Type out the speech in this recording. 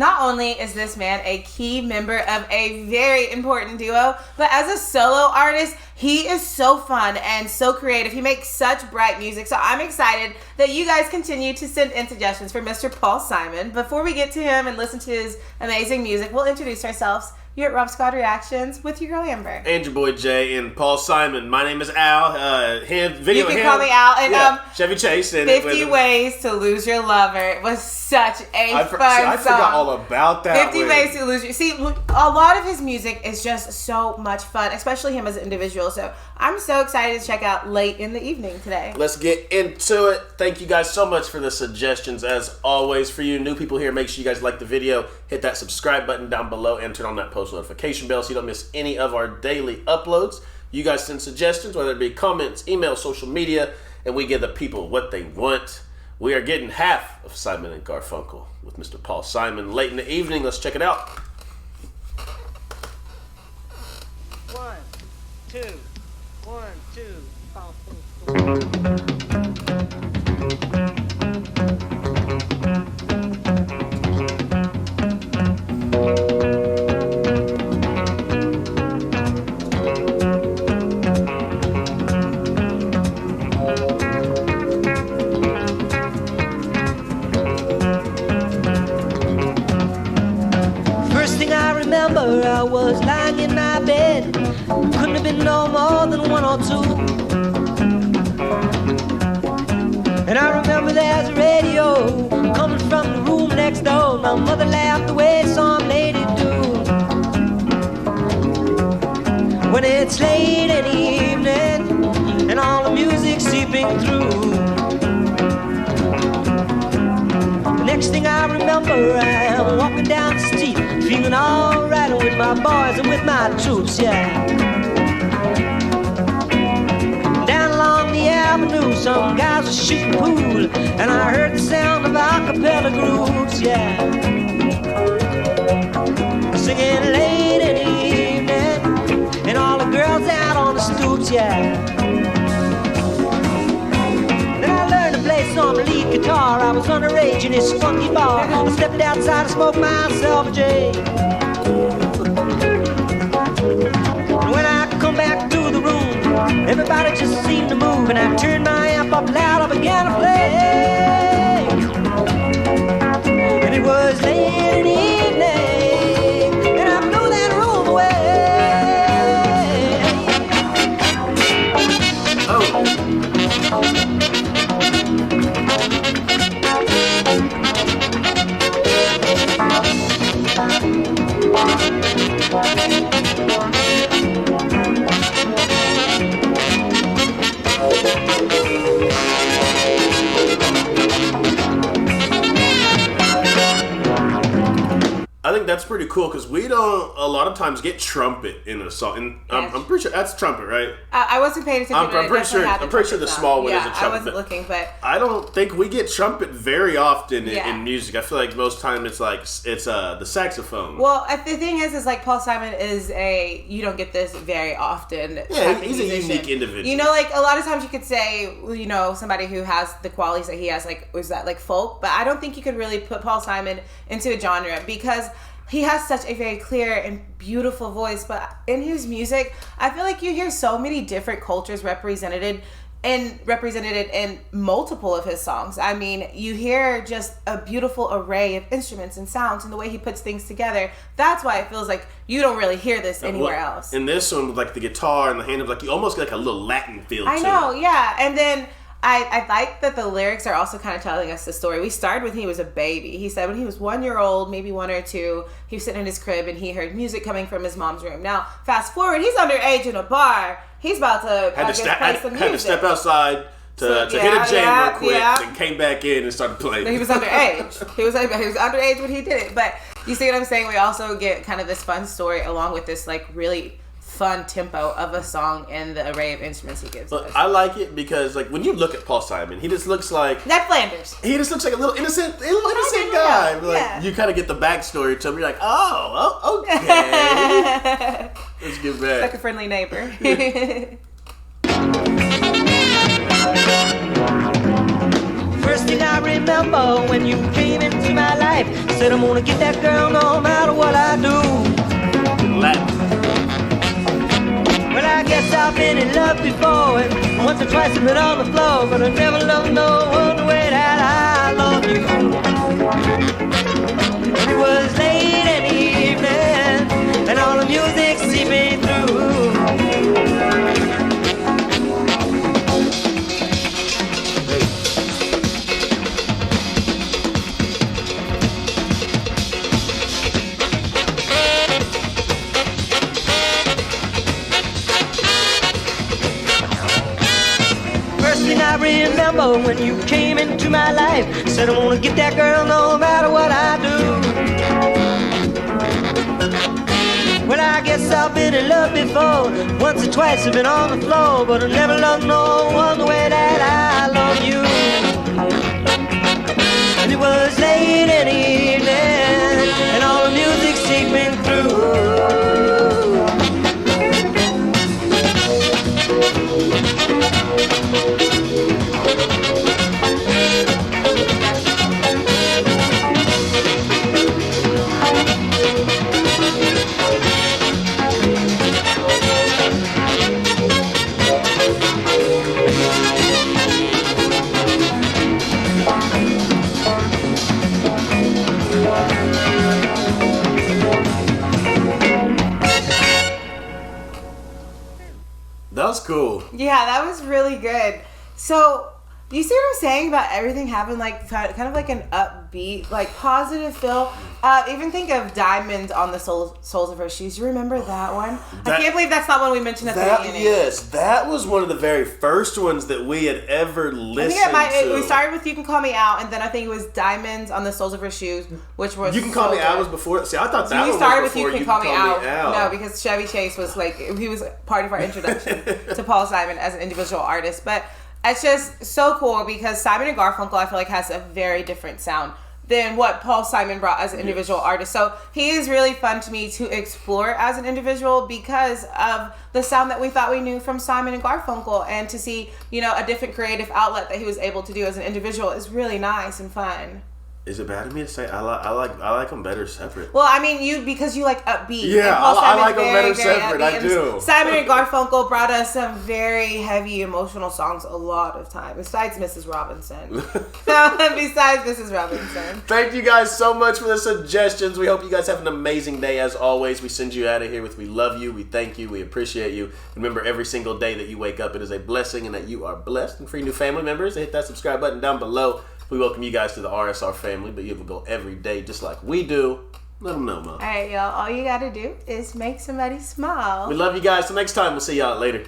Not only is this man a key member of a very important duo, but as a solo artist, he is so fun and so creative. He makes such bright music. So I'm excited that you guys continue to send in suggestions for Mr. Paul Simon. Before we get to him and listen to his amazing music, we'll introduce ourselves. You're at Rob Squad Reactions with your girl Amber. And your boy Jay and Paul Simon. My name is Al. You can call me Al. And Chevy Chase. And 50 Ways to Lose Your Lover. It was such a fun song. I forgot all about that. 50 Ways to Lose Your... See, a lot of his music is just so much fun, especially him as an individual. So I'm so excited to check out late in the evening today. Let's get into it. Thank you guys so much for the suggestions. As always, for you new people here, make sure you guys like the video, hit that subscribe button down below, and turn on that post notification bell so you don't miss any of our daily uploads. You guys send suggestions, whether it be comments, email, social media, and we give the people what they want. We are getting half of Simon and Garfunkel with Mr. Paul Simon late in the evening. Let's check it out. 1, 2, 1, 2, I was lying in my bed, couldn't have been no more than 1 or 2. And I remember there's a radio coming from the room next door. My mother laughed the way some lady do. When it's late in the evening and all the music seeping through, the next thing I remember, I'm walking down the street, feeling alright with my boys and with my troops, yeah. Down along the avenue, some guys were shooting pool, and I heard the sound of a-cappella groups, yeah. Singing late in the evening, and all the girls out on the stoops, yeah. Then I learned to play some lead guitar. I was underage in this funky bar. I stepped outside to smoke myself a J. When I come back to the room, everybody just seemed to move, and I turned my amp up loud, I began to play. And it was late in the evening, and I blew that room away. I think that's pretty cool because we don't a lot of times get trumpet in a song. And I'm pretty sure that's trumpet, right? I wasn't paying attention. I'm pretty sure the small one is a trumpet. I wasn't looking, but I don't think we get trumpet very often in music. I feel like most time it's the saxophone. Well, the thing is like Paul Simon is you don't get this very often. Yeah, he's a unique individual. You know, like a lot of times you could say, you know, somebody who has the qualities that he has, like was that like folk, but I don't think you could really put Paul Simon into a genre because he has such a very clear and beautiful voice, but in his music, I feel like you hear so many different cultures represented in multiple of his songs. I mean, you hear just a beautiful array of instruments and sounds and the way he puts things together. That's why it feels like you don't really hear this anywhere else. In this one, with like the guitar and the hand, like you almost get like a little Latin feel to it. I know, yeah. And then I like that the lyrics are also kind of telling us the story. We started with he was a baby. He said when he was 1 year old, maybe 1 or 2, he was sitting in his crib and he heard music coming from his mom's room. Now, fast forward, he's underage in a bar. He's about to play some music. Had to step outside to hit a jam real quick and came back in and started playing. He was underage. he was underage when he did it. But you see what I'm saying? We also get kind of this fun story along with this like really fun tempo of a song and the array of instruments he gives us. I like it because like when you look at Paul Simon, he just looks like Ned Flanders. He just looks like a little innocent guy. Like you kind of get the backstory to him. You're like, oh, okay. Let's get back. Like a friendly neighbor. First thing I remember when you came into my life, Said I'm gonna get that girl no matter what I do. Latin. Well, I guess I've been in love before, and once or twice I've been on the floor, but I never loved no one the way that I love you. And it was late in the evening, and all the music seeping through. I remember when you came into my life. Said I'm gonna get that girl no matter what I do. Well, I guess I've been in love before. Once or twice I've been on the floor, but I never loved no one the way that I love you. And it was late in the evening, and all the music seeping through. That was cool. Yeah, that was really good. So, you see what I'm saying about everything having like kind of like an upbeat, like positive feel? Even think of Diamonds on the Soles of Her Shoes. You remember that one? I can't believe that's not one we mentioned at the beginning. Yes, that was one of the very first ones that we had ever listened to. We started with You Can Call Me Out, and then I think it was Diamonds on the Soles of Her Shoes, which was You Can Call Me Out was before. See, I thought that we one started was with before You Can Call Me Out. Out. No, because Chevy Chase was like, he was part of our introduction to Paul Simon as an individual artist. But it's just so cool because Simon and Garfunkel, I feel like, has a very different sound than what Paul Simon brought as an individual artist. So he is really fun to me to explore as an individual because of the sound that we thought we knew from Simon and Garfunkel, and to see, you know, a different creative outlet that he was able to do as an individual is really nice and fun. Is it bad of me to say I like them better separate? Well, I mean, because you like upbeat. Yeah, I like them better separate. I do. Simon and Garfunkel brought us some very heavy emotional songs a lot of time, besides Mrs. Robinson. Besides Mrs. Robinson. Thank you guys so much for the suggestions. We hope you guys have an amazing day. As always, we send you out of here with we love you, we thank you, we appreciate you. Remember, every single day that you wake up, it is a blessing and that you are blessed. And for your new family members, hit that subscribe button down below. We welcome you guys to the RSR family, but you can go every day just like we do. Let them know, Mom. All right, y'all. All you got to do is make somebody smile. We love you guys. Till next time, we'll see y'all later.